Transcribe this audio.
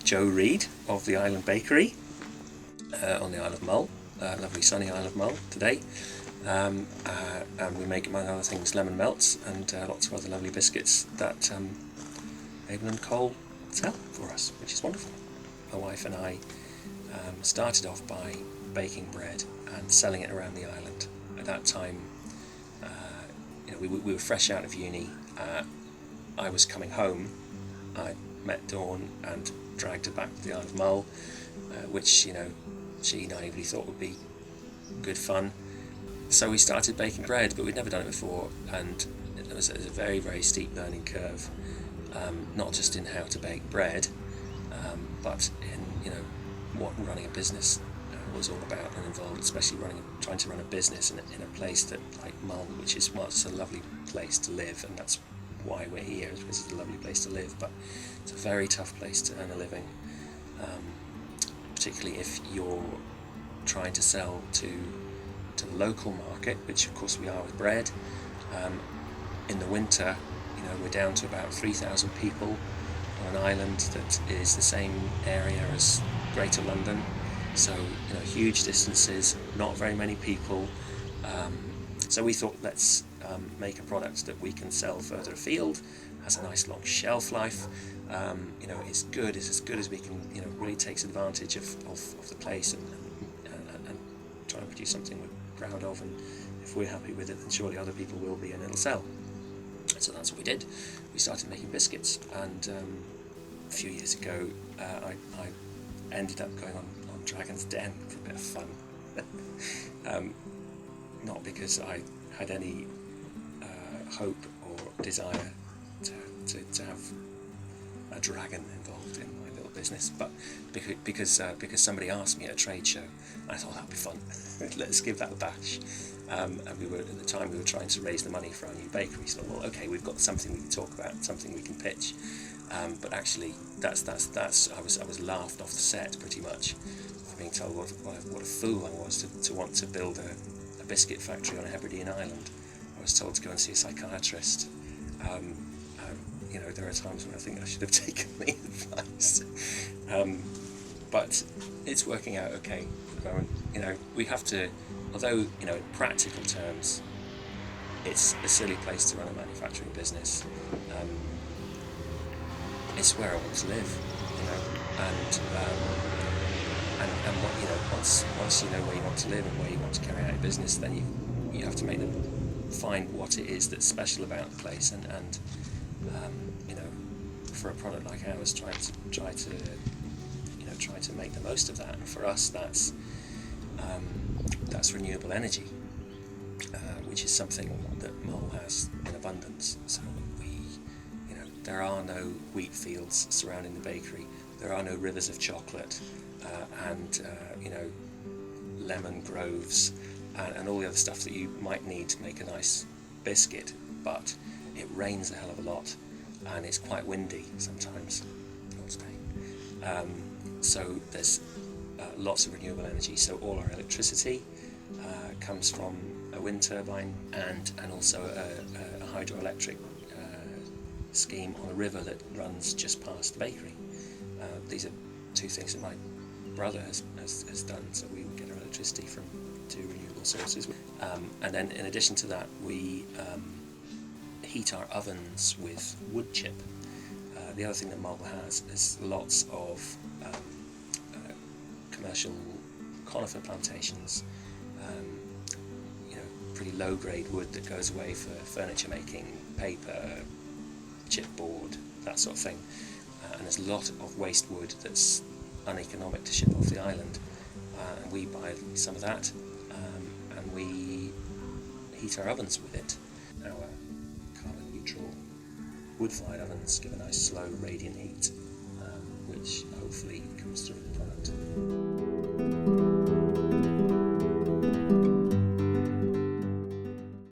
Joe Reed of the Island Bakery on the Isle of Mull, lovely sunny Isle of Mull today. And we make, among other things, lemon melts and lots of other lovely biscuits that Abel and Cole sell for us, which is wonderful. My wife and I started off by baking bread and selling it around the island. At that time, we were fresh out of uni. I was coming home. I met Dawn and dragged her back to the Isle of Mull, which she naively thought would be good fun. So we started baking bread, but we'd never done it before, and it was a very, very steep learning curve, not just in how to bake bread, but in what running a business was all about and involved, especially trying to run a business in a place that like Mull, which is a lovely place to live, and that's why we're here, because it's a lovely place to live, but it's a very tough place to earn a living, particularly if you're trying to sell to the local market, which of course we are with bread. In the winter, we're down to about 3,000 people on an island that is the same area as Greater London, so huge distances, not very many people. So we thought, let's make a product that we can sell further afield, has a nice long shelf life. It's as good as we can. Really takes advantage of the place and try and produce something we're proud of. And if we're happy with it, then surely other people will be, and it'll sell. So that's what we did. We started making biscuits, and a few years ago, I ended up going on Dragon's Den for a bit of fun. Not because I had any hope or desire to have a dragon involved in my little business, but because somebody asked me at a trade show, I thought that'd be fun. Let's give that a bash. And at the time we were trying to raise the money for our new bakery. So well, okay, we've got something we can talk about, something we can pitch. But actually, I was laughed off the set pretty much for being told what a fool I was to want to build a biscuit factory on a Hebridean island. I was told to go and see a psychiatrist. There are times when I think I should have taken the advice. But it's working out okay at the moment. We have to, although in practical terms, it's a silly place to run a manufacturing business. It's where I want to live, and once you know where you want to live and where you want to carry out your business, then you have to find what it is that's special about the place, and for a product like ours, try to make the most of that. And for us, that's renewable energy, which is something that Mull has in abundance. So there are no wheat fields surrounding the bakery. There are no rivers of chocolate and lemon groves and all the other stuff that you might need to make a nice biscuit. But it rains a hell of a lot, and it's quite windy sometimes. Not today. So there's lots of renewable energy. So all our electricity comes from a wind turbine and also a hydroelectric scheme on a river that runs just past the bakery. These are two things that my brother has done, so we get our electricity from two renewable sources. And then in addition to that, we heat our ovens with wood chip. The other thing that Mull has is lots of commercial conifer plantations, pretty low-grade wood that goes away for furniture making, paper, chipboard, that sort of thing. And there's a lot of waste wood that's uneconomic to ship off the island. And we buy some of that, and we heat our ovens with it. Our carbon-neutral wood-fired ovens give a nice slow radiant heat, which hopefully comes through the product.